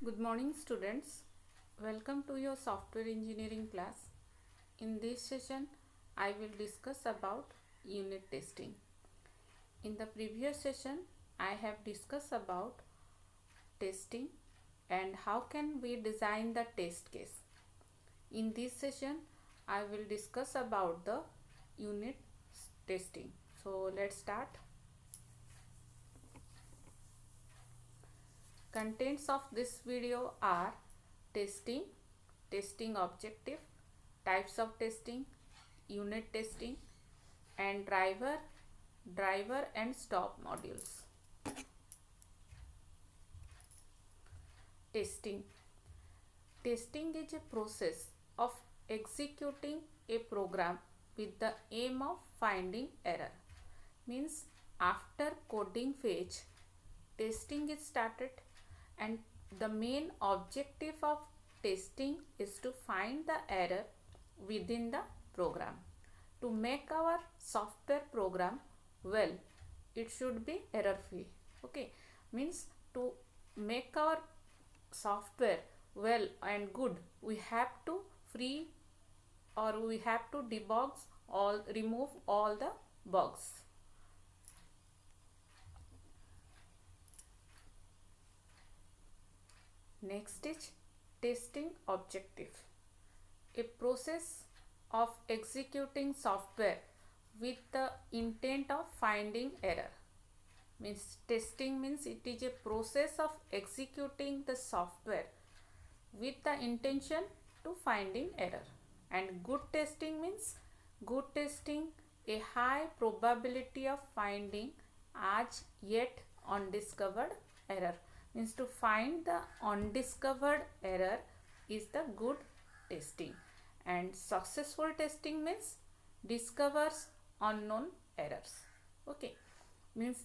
Good morning students. Welcome to your software engineering class. In this session, I will discuss about unit testing. In the previous session, I have discussed about testing and how can we design the test case. In this session, I will discuss about the unit testing. So let's start. Contents of this video are testing, testing objective, types of testing, unit testing, and driver and stop modules. Testing. Testing is a process of executing a program with the aim of finding error. Means after coding phase, testing is started, and the main objective of testing is to find the error within the program. To make our software program well, it should be error free. Okay, means to make our software well and good, we have to remove all the bugs. Next is testing objective. A process of executing software with the intent of finding error. Means testing means it is a process of executing the software with the intention to finding error. And good testing means good testing a high probability of finding as yet undiscovered error. Means to find the undiscovered error is the good testing, and successful testing means discovers unknown errors. Okay, means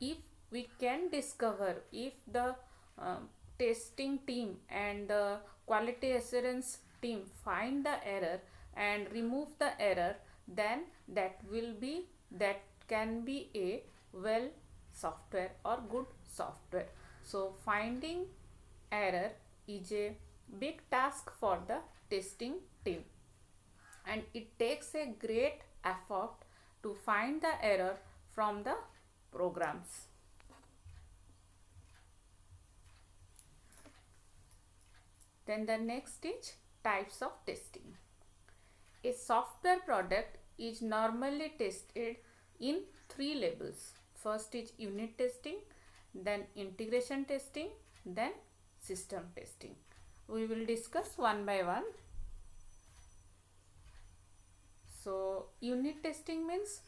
if we can discover, if the testing team and the quality assurance team find the error and remove the error, then that can be a well software or good software. So finding error is a big task for the testing team, and it takes a great effort to find the error from the programs. Then the next is types of testing. A software product is normally tested in 3 levels. First is unit testing, then integration testing, then system testing. We will discuss one by one. So unit testing means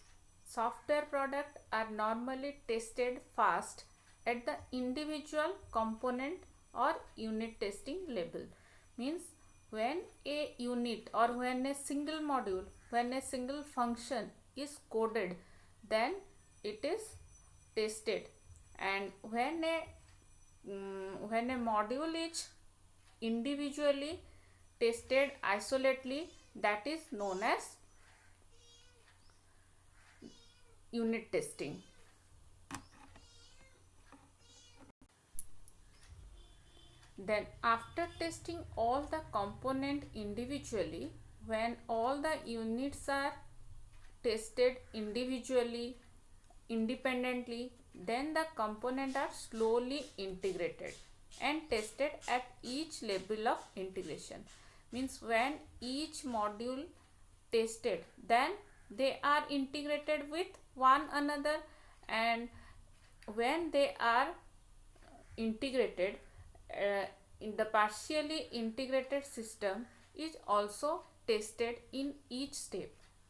software products are normally tested fast at the individual component or unit testing level. Means when a unit or when a single module, when a single function is coded, then it is tested, and when a module is individually tested isolatedly, that is known as unit testing. Then after testing all the component individually, when all the units are tested individually, independently, then the components are slowly integrated and tested at each level of integration. Means when each module tested, then they are integrated with one another, and when they are integrated, in the partially integrated system is also tested in each step.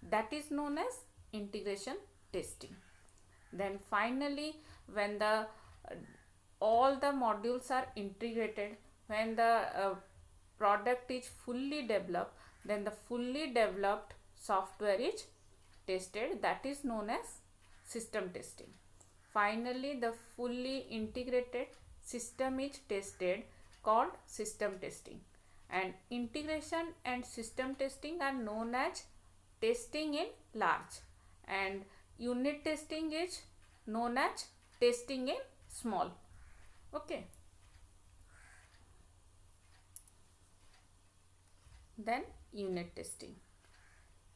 That is known as integration testing. Then finally, when all the modules are integrated, when the product is fully developed, then the fully developed software is tested. That is known as system testing. Finally, the fully integrated system is tested, called system testing. And integration and system testing are known as testing in large, and unit testing is known as testing in small. Okay. Then unit testing.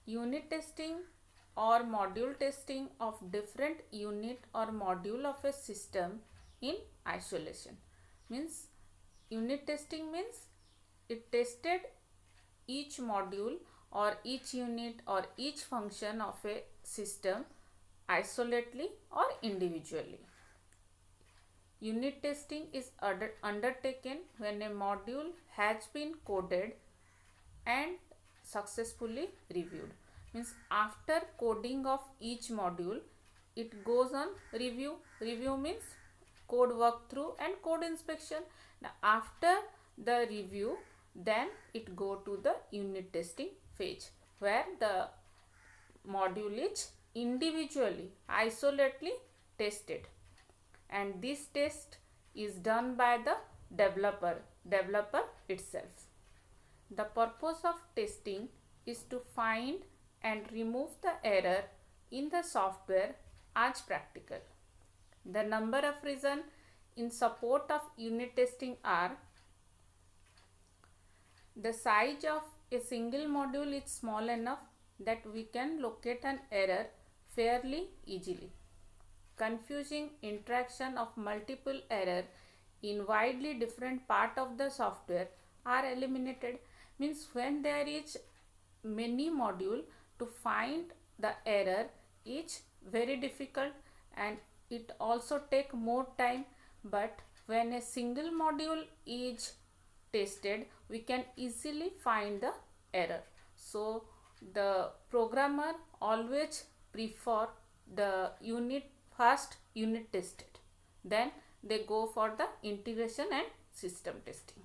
Unit testing or module testing of different unit or module of a system in isolation. Means unit testing means it tested each module or each unit or each function of a system isolately or individually. Unit testing is undertaken when a module has been coded and successfully reviewed. Means after coding of each module, it goes on review. Review means code walkthrough and code inspection. Now after the review, then it go to the unit testing phase, where the module is individually, isolately tested, and this test is done by the developer itself. The purpose of testing is to find and remove the error in the software as practical. The number of reasons in support of unit testing are: the size of a single module is small enough that we can locate an error fairly easily. Confusing interaction of multiple errors in widely different part of the software are eliminated. Means when there is many module, to find the error is very difficult and it also take more time. But when a single module is tested, we can easily find the error. So the programmer always prefer the first unit tested, then they go for the integration and system testing.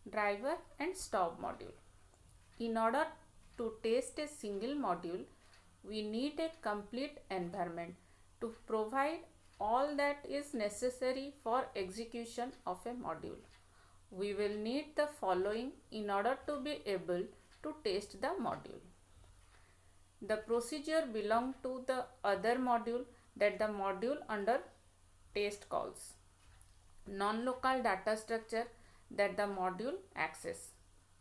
Driver and stop module. In order to test a single module, we need a complete environment to provide all that is necessary for execution of a module. We will need the following in order to be able to test the module. The procedure belongs to the other module that the module under test calls. Non-local data structure that the module access.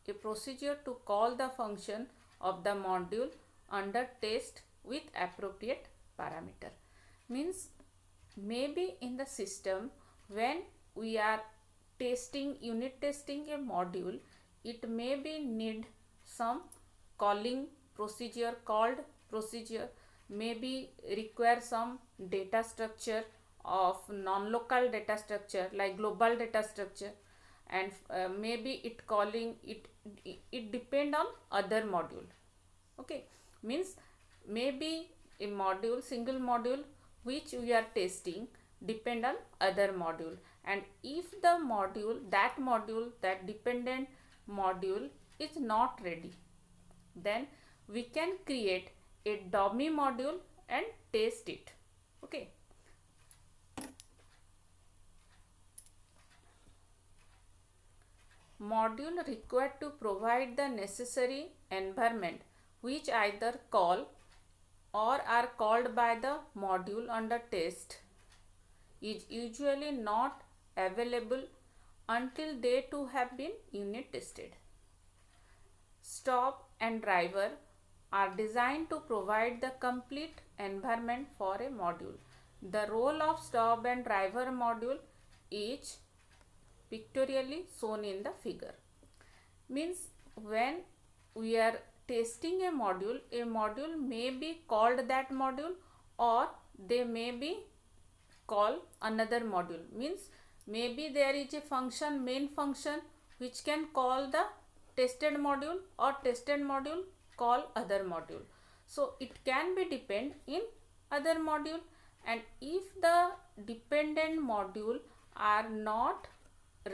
A procedure to call the function of the module under test with appropriate parameter. Means maybe in the system, when we are unit testing a module, it may be need some called procedure, maybe require some data structure of non-local data structure like global data structure, and maybe it depend on other module. Okay, means maybe a single module which we are testing depend on other module, and if that dependent module is not ready, then we can create a dummy module and test it. Okay. Module required to provide the necessary environment which either call or are called by the module under test is usually not available until they too have been unit tested. Stop and driver are designed to provide the complete environment for a module. The role of stop and driver module is pictorially shown in the figure. Means when we are testing a module may be called that module, or they may be call another module. Means maybe there is a main function which can call the tested module, or tested module call other module. So it can be depend in other module, and if the dependent module are not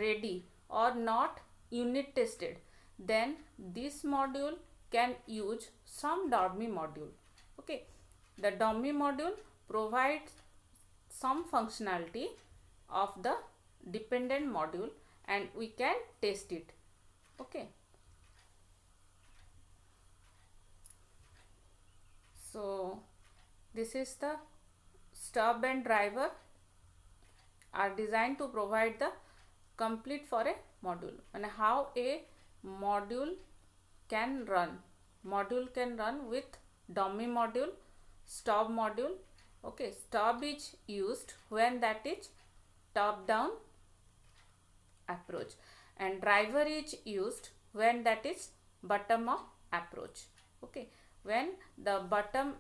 ready or not unit tested, then this module can use some dummy module. Okay, the dummy module provides some functionality of the dependent module and we can test it. Okay, so this is the stub and driver are designed to provide the complete for a module, and how a module can run. Module can run with dummy module, stop module. Okay, stop is used when that is top down approach, and driver is used when that is bottom up approach. Okay, when the bottom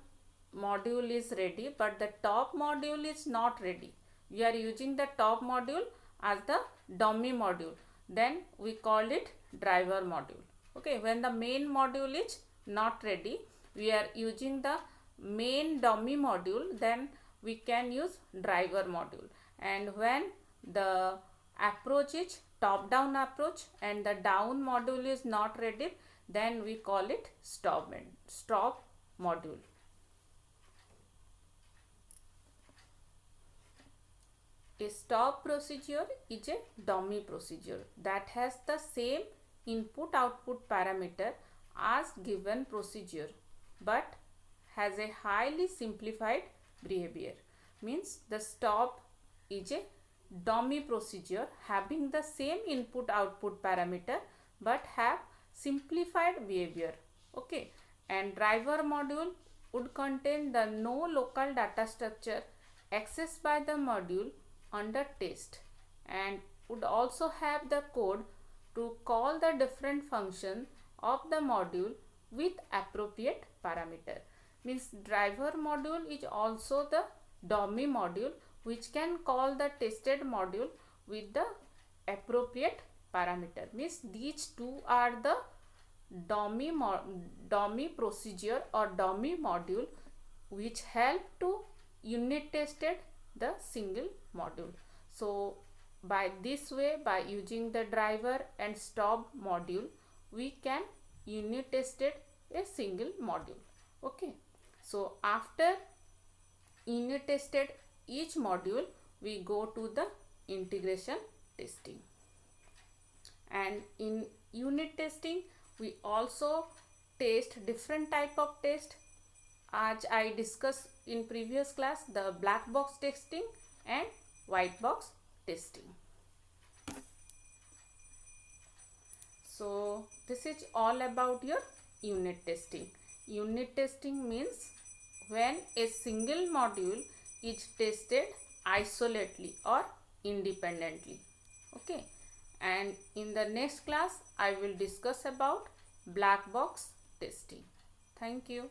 module is ready but the top module is not ready, we are using the top module as the dummy module, then we call it driver module. Okay, when the main module is not ready, we are using the main dummy module, then we can use driver module. And when the approach is top down approach and the down module is not ready, then we call it stop module. A stop procedure is a dummy procedure that has the same input output parameter as given procedure but has a highly simplified behavior. Means the stop is a dummy procedure having the same input output parameter but have simplified behavior. Okay, and driver module would contain the no local data structure accessed by the module under test, and would also have the code to call the different function of the module with appropriate parameter. Means driver module is also the dummy module which can call the tested module with the appropriate parameter. Means these two are the dummy procedure or dummy module which help to unit tested the single module. So by this way, by using the driver and stop module, we can unit tested a single module. Okay, so after unit tested each module, we go to the integration testing. And in unit testing, we also test different type of test, as I discussed in previous class, the black box testing and white box testing. So this is all about your unit testing. Unit testing means when a single module is tested isolately or independently. Okay, and in the next class I will discuss about black box testing. Thank you.